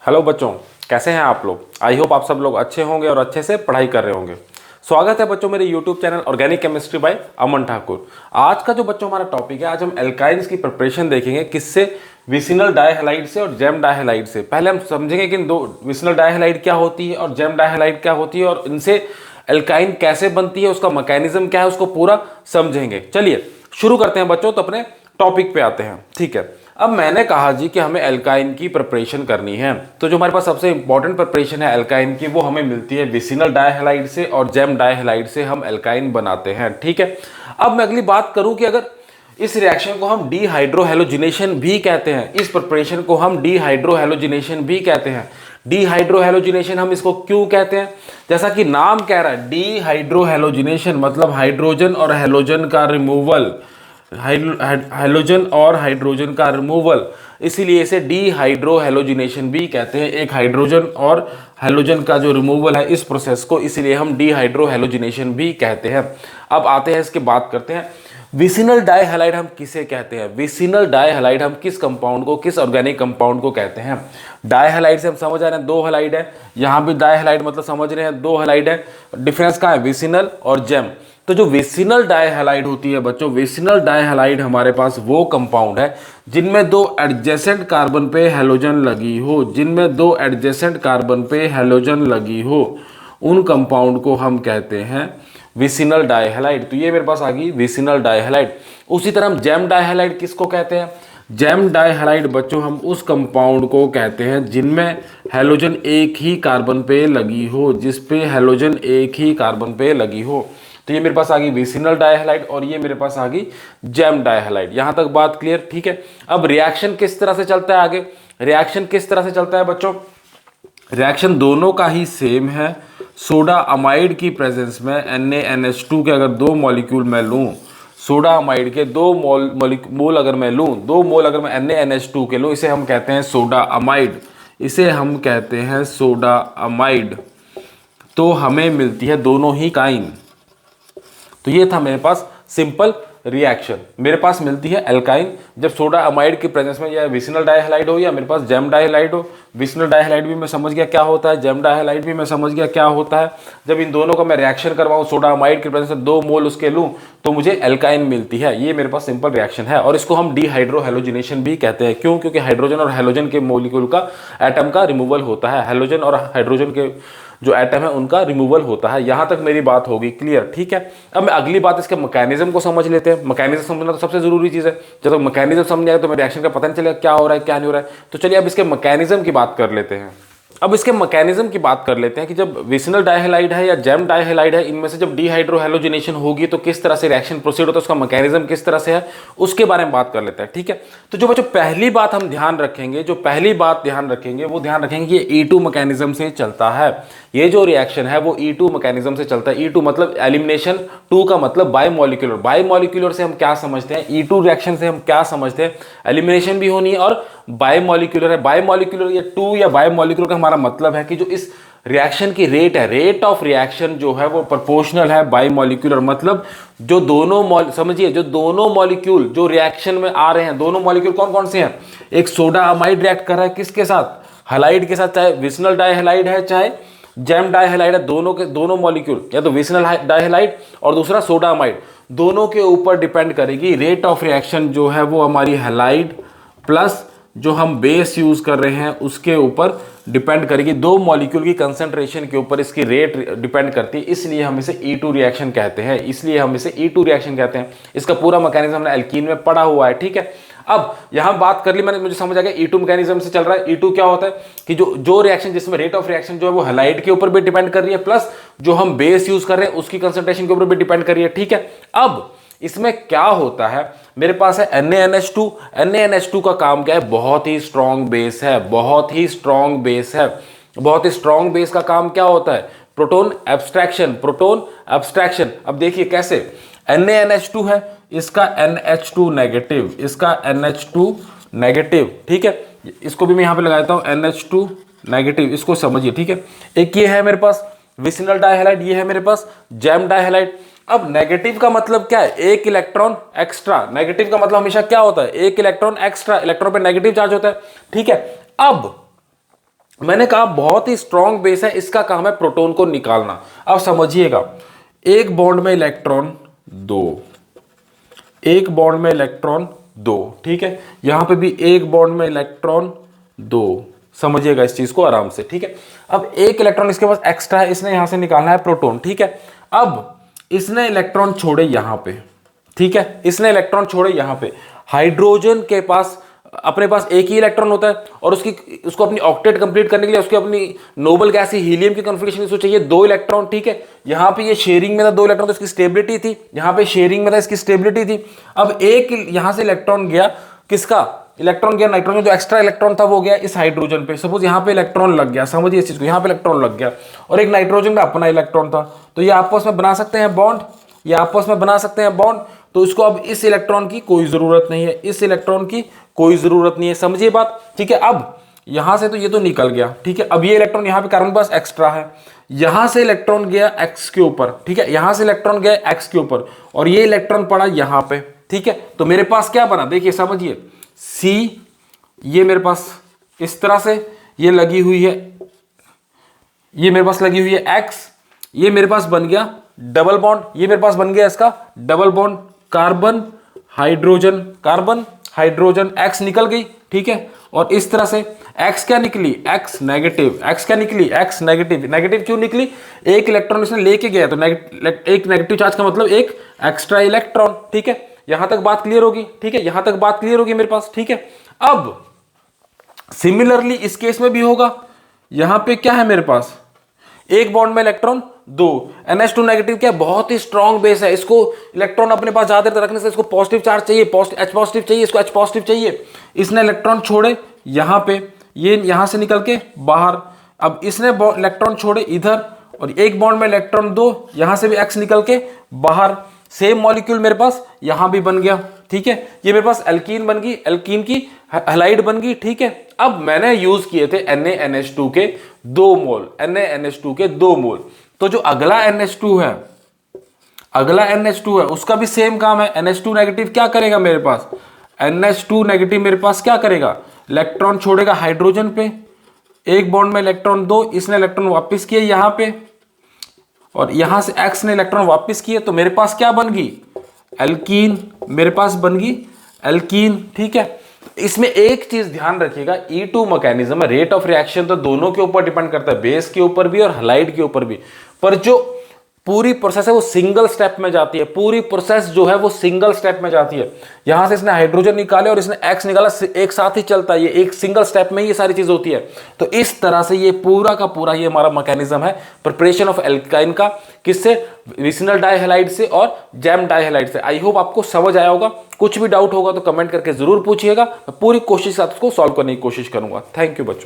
Hello बच्चों, कैसे हैं आप लोग। आई होप आप सब लोग अच्छे होंगे और अच्छे से पढ़ाई कर रहे होंगे। स्वागत है बच्चों मेरे YouTube channel organic chemistry by Aman Thakur. आज का जो बच्चों हमारा टॉपिक है, आज हम एल्काइंस की प्रिपरेशन देखेंगे। किससे? विसिनल डाइहैलाइड से और जेम डाइहैलाइड से। पहले हम समझेंगे कि दो विसिनल डाइहैलाइड क्या होती है और जेम डाइहैलाइड क्या होती है और इनसे एल्काइन कैसे बनती है, उसका मैकेनिज्म क्या है, उसको पूरा समझेंगे। चलिए शुरू करते हैं बच्चों, तो अपने टॉपिक पे आते हैं। ठीक है, अब मैंने कहा जी कि हमें एल्काइन की प्रिपरेशन करनी है, तो जो हमारे पास सबसे इंपॉर्टेंट प्रिपरेशन है एल्काइन की, वो हमें मिलती है विसिनल डाइहैलाइड से और जेम डाइहैलाइड से हम एल्काइन बनाते हैं। ठीक है, अब मैं अगली बात करूं कि अगर इस रिएक्शन को हम डीहाइड्रोहैलोजिनेशन भी कहते हैं, इस प्रिपरेशन को हम डीहाइड्रोहैलोजिनेशन भी कहते हैं। डीहाइड्रोहैलोजिनेशन हम इसको क्यों कहते हैं? जैसा कि नाम कह रहा है, डीहाइड्रोहैलोजिनेशन मतलब हाइड्रोजन और हैलोजन का रिमूवल, हाइड्रोजन और हाइड्रोजन का रिमूवल, इसीलिए इसे डीहाइड्रोहैलोजिनेशन भी कहते हैं। एक हाइड्रोजन और हैलोजन का जो रिमूवल है इस प्रोसेस को, इसीलिए हम डीहाइड्रोहैलोजिनेशन भी कहते हैं। अब आते हैं इसके बात करते हैं विसिनल डाइहैलाइड हम किसे कहते हैं। विसिनल डाइहैलाइड हम किस कंपाउंड को, किस ऑर्गेनिक कंपाउंड को कहते हैं। डाइहैलाइड से हम समझ आ रहे हैं दो हैलाइड है, यहां भी डाइहैलाइड मतलब समझ रहे हैं दो हैलाइड है। डिफरेंस कहां है? विसिनल और जेम। तो जो विसिनल डाइहैलाइड होती है बच्चों, विसिनल डाइहैलाइड हमारे पास वो कंपाउंड है जिनमें दो एडजेसेंट कार्बन पे हैलोजन लगी हो, जिनमें दो एडजेसेंट कार्बन पे हैलोजन लगी हो, उन कंपाउंड को हम कहते हैं विसिनल डाइहैलाइड। तो ये मेरे पास आ गई विसिनल डाइहैलाइड। उसी तरह हम जेम डाइहैलाइड किसको कहते हैं? जेम डाइहैलाइड बच्चों हम उस कंपाउंड को कहते हैं जिनमें हैलोजन एक ही कार्बन पे लगी हो, जिस पे हैलोजन एक ही कार्बन पे लगी हो। तो ये मेरे पास आ गई विसिनल डाइहैलाइड और ये मेरे पास आ गई जेम डाइहैलाइड। यहां तक बात क्लियर? ठीक है, अब रिएक्शन किस तरह से चलता है आगे? रिएक्शन किस तरह से चलता है बच्चों? रिएक्शन दोनों का ही सेम है। सोडा अमाइड की प्रेजेंस में NaNH2 के अगर दो मॉलिक्यूल मैं लूं, सोडा अमाइड के दो मोल अगर मैं लूं, दो मोल अगर मैं NaNH2 के लूं, इसे हम कहते हैं सोडा अमाइड, इसे हम कहते हैं सोडा अमाइड। तो हमें मिलती है दोनों ही काइन। तो ये था मेरे पास सिंपल रिएक्शन। मेरे पास मिलती है एल्काइन जब सोडा अमाइड की प्रेजेंस में, या विसिनल डाइहैलाइड हो या मेरे पास जेम डाइहैलाइड हो। विसिनल डाइहैलाइड भी मैं समझ गया क्या होता है, जेम डाइहैलाइड भी मैं समझ गया क्या होता है। जब इन दोनों का मैं रिएक्शन करवाऊं, सोडा अमाइड की प्रेजेंस में दो मोल उसके लूं, तो मुझे एल्काइन मिलती है। ये मेरे पास सिंपल रिएक्शन है और इसको हम डीहाइड्रोहैलोजिनेशन भी कहते हैं। क्यों? क्योंकि हाइड्रोजन और हैलोजन के मॉलिक्यूल का, एटम का रिमूवल होता है। हैलोजन और हाइड्रोजन के जो एटम है उनका रिमूवल होता है। यहां तक मेरी बात होगी क्लियर? ठीक है, अब मैं अगली बात इसके मैकेनिज्म को समझ लेते हैं। मैकेनिज्म समझना तो सबसे जरूरी चीज है। जब तक मैकेनिज्म समझ आएगा तो मेरे रिएक्शन का पता नहीं चलेगा क्या हो रहा है क्या नहीं हो रहा है। तो चलिए अब इसके मैकेनिज्म की बात कर लेते हैं। अब इसके मैकेनिज्म की बात कर लेते हैं कि जब विसिनल डाइहैलाइड है या जेम डाइहैलाइड है, इनमें से जब डीहाइड्रोहैलोजिनेशन होगी तो किस तरह से रिएक्शन प्रोसीड होता है, उसका मैकेनिज्म किस तरह से है, उसके बारे में बात कर लेते हैं। ठीक है, तो जो बच्चों पहली बात हम ध्यान रखेंगे, जो पहली बात ध्यान रखेंगे वो ध्यान रखेंगे कि ये E2 मैकेनिज्म से चलता है। ये जो रिएक्शन है वो E2 मैकेनिज्म से चलता है। E2 मतलब एलिमिनेशन, 2 का मतलब बायोमोलिक्यूलर। बायोमोलिक्यूलर से हम क्या समझते हैं, E2 रिएक्शन से हम क्या समझते हैं, एलिमिनेशन भी होनी है और बायोमोलिक्यूलर है। बायोमोलिक्यूलर या 2 या बायोमोलिक्यूलर का हमारा मतलब है कि जो इस रिएक्शन की रेट है, रेट ऑफ रिएक्शन जो है वो प्रोपोर्शनल है बायोमोलिक्यूलर। मतलब जो दोनों समझिए, जो दोनों मॉलिक्यूल जो रिएक्शन में आ रहे हैं, दोनों मॉलिक्यूल कौन कौन से हैं? एक सोडा अमाइड रिएक्ट कर रहा है किसके साथ? हैलाइड के साथ, चाहे विसिनल डाइहैलाइड है चाहे जेम डाइहैलाइड है। दोनों के दोनों मॉलिक्यूल, या तो विसिनल डाइहैलाइड और दूसरा सोडा अमाइड, दोनों के ऊपर डिपेंड करेगी रेट ऑफ रिएक्शन जो है वो हमारी हैलाइड प्लस जो हम बेस यूज कर रहे हैं उसके ऊपर डिपेंड करेगी। दो मॉलिक्यूल की कंसंट्रेशन के ऊपर इसकी रेट डिपेंड करती है, इसलिए हम इसे E2 रिएक्शन कहते हैं। इसलिए हम इसे E2 रिएक्शन कहते हैं। इसका पूरा मैकेनिज्म हमने एल्कीन में पढ़ा हुआ है। ठीक है, अब यहां बात कर ली मैंने, मुझे समझ आ गया E2 मैकेनिज्म से चल रहा है। E2 क्या होता है कि जो रिएक्शन जिसमें रेट ऑफ रिएक्शन जो है वो हैलाइड के ऊपर भी डिपेंड कर रही है, प्लस जो हम बेस यूज कर रहे हैं उसकी कंसंट्रेशन के ऊपर भी डिपेंड कर रही है। ठीक है, अब इसमें क्या होता है, मेरे पास है NaNH2। NaNH2 का काम क्या है? बहुत ही स्ट्रॉन्ग बेस है, बहुत ही स्ट्रॉन्ग बेस है। बहुत ही स्ट्रॉन्ग बेस का काम क्या होता है? Proton abstraction, proton abstraction. अब देखिए कैसे, NaNH2 है, इसका NH2 नेगेटिव, इसका NH2 नेगेटिव। ठीक है, इसको भी मैं यहां पे लगा देता हूं NH2 नेगेटिव, इसको समझिए। ठीक है, एक ये है मेरे पास विसिनल डाइहैलाइड, ये है मेरे पास जेम डाइहैलाइड। अब नेगेटिव का मतलब क्या है? एक इलेक्ट्रॉन एक्स्ट्रा। नेगेटिव का मतलब हमेशा क्या होता है? एक इलेक्ट्रॉन एक्स्ट्रा, इलेक्ट्रॉन पे नेगेटिव चार्ज होता है। ठीक है, अब मैंने कहा बहुत ही स्ट्रॉन्ग बेस है, इसका काम है प्रोटॉन को निकालना। अब समझिएगा, एक बॉन्ड में इलेक्ट्रॉन दो, एक बॉन्ड में इलेक्ट्रॉन दो, ठीक है, यहां पे भी एक बॉन्ड में इलेक्ट्रॉन दो, समझिएगा इस चीज को आराम से, ठीक है। अब एक इलेक्ट्रॉन इसके पास एक्स्ट्रा है, इसने यहां से निकालना है प्रोटॉन, ठीक है। अब इसने इलेक्ट्रॉन छोड़े यहां पे, ठीक है, इसने इलेक्ट्रॉन छोड़े यहां पे। हाइड्रोजन के पास अपने पास एक ही इलेक्ट्रॉन होता है और उसको अपनी ऑक्टेट कंप्लीट करने के लिए उसकी अपनी नोबल गैस हीलियम की कॉन्फ़िगरेशन इसको चाहिए दो इलेक्ट्रॉन, ठीक है। यहां पे ये शेयरिंग में था दो इलेक्ट्रॉन, तो इसकी स्टेबिलिटी थी, यहां पे शेयरिंग में था, इसकी स्टेबिलिटी थी। अब एक यहां से इलेक्ट्रॉन गया, किसका इलेक्ट्रॉन गया, नाइट्रोजन, जो एक्स्ट्रा इलेक्ट्रॉन था वो गया इस हाइड्रोजन पे। सपोज यहां पे इलेक्ट्रॉन लग गया, समझिए इस चीज को, यहां पे इलेक्ट्रॉन लग गया और एक नाइट्रोजन का अपना इलेक्ट्रॉन था, तो ये आपस में बना सकते हैं बॉन्ड, ये आपस में बना सकते हैं बॉन्ड। तो इसको अब इस इलेक्ट्रॉन की कोई जरूरत नहीं है, इस इलेक्ट्रॉन की कोई जरूरत नहीं है, समझिए बात, ठीक है। अब यहां से तो ये तो निकल गया, ठीक है। अब ये इलेक्ट्रॉन यहां पे कार्बन पास एक्स्ट्रा है, यहां से इलेक्ट्रॉन गया एक्स के ऊपर, ठीक है, यहां से इलेक्ट्रॉन गया एक्स के ऊपर और ये इलेक्ट्रॉन पड़ा यहां पे, ठीक है। तो मेरे पास क्या बना, देखिए समझिए, सी, ये मेरे पास इस तरह से ये लगी हुई है, ये मेरे पास लगी हुई है एक्स, ये मेरे पास बन गया डबल बॉन्ड, ये मेरे पास बन गया इसका double bond, carbon hydrogen, carbon hydrogen, x निकल गई, ठीक है। और इस तरह से एक्स क्या निकली, एक्स नेगेटिव, एक्स क्या निकली, एक्स नेगेटिव। नेगेटिव क्यों निकली, एक इलेक्ट्रॉन इसने लेके गया, तो एक नेगेटिव चार्ज का मतलब एक एक्स्ट्रा इलेक्ट्रॉन, ठीक है। यहां तक बात क्लियर होगी, ठीक है, यहां तक बात क्लियर होगी मेरे पास, ठीक है। अब सिमिलरली इस केस में भी होगा, यहां पे क्या है मेरे पास, एक बॉन्ड में इलेक्ट्रॉन दो, NH2 नेगेटिव क्या, बहुत ही स्ट्रॉन्ग बेस है, इसको इलेक्ट्रॉन अपने पास ज्यादा देर रखने से इसको पॉजिटिव चार्ज चाहिए, H पॉजिटिव चाहिए, इसको H पॉजिटिव चाहिए। इसने इलेक्ट्रॉन छोड़े यहां पे, ये यहां से निकल के बाहर, अब इसने इलेक्ट्रॉन छोड़े इधर और एक बॉन्ड में इलेक्ट्रॉन दो, यहां से भी X निकल के बाहर, सेम मॉलिक्यूल मेरे पास यहां भी बन गया, ठीक है। ये मेरे पास एल्कीन बन गई, एल्कीन की हैलाइड बन गई, ठीक है। अब मैंने यूज किए थे NaNH2 के 2 मोल, NaNH2 के 2 मोल। तो जो अगला NH2 है, अगला NH2 है, उसका भी सेम काम है। NH2 नेगेटिव क्या करेगा मेरे पास, NH2 नेगेटिव मेरे पास क्या करेगा, इलेक्ट्रॉन छोड़ेगा हाइड्रोजन पे, एक बॉन्ड में इलेक्ट्रॉन दो, इसने इलेक्ट्रॉन वापस किए यहां पे और यहां से X ने इलेक्ट्रॉन वापस किए, तो मेरे पास क्या बन गई, एल्कीन, मेरे पास बन गई एल्कीन, ठीक है। इसमें एक चीज ध्यान रखिएगा, E2 मैकेनिज्म है, रेट ऑफ रिएक्शन तो दोनों के ऊपर डिपेंड करता है, बेस के ऊपर भी और हैलाइड के ऊपर भी, पर जो पूरी प्रोसेस है वो सिंगल स्टेप में जाती है, पूरी प्रोसेस जो है वो सिंगल स्टेप में जाती है। यहां से इसने हाइड्रोजन निकाले और इसने एक्स निकाला, एक साथ ही चलता है, ये एक सिंगल स्टेप में ये सारी चीज होती है। तो इस तरह से ये पूरा का पूरा ये हमारा मैकेनिज्म है प्रिपरेशन ऑफ एल्काइन का, किससे, विसिनल डाइहैलाइड से और जैम डाइहैलाइड से। आई होप आपको समझ आया होगा, कुछ भी डाउट होगा तो कमेंट करके जरूर पूछिएगा, मैं पूरी कोशिश के साथ उसको सॉल्व करने की कोशिश करूंगा। थैंक यू बच्चों।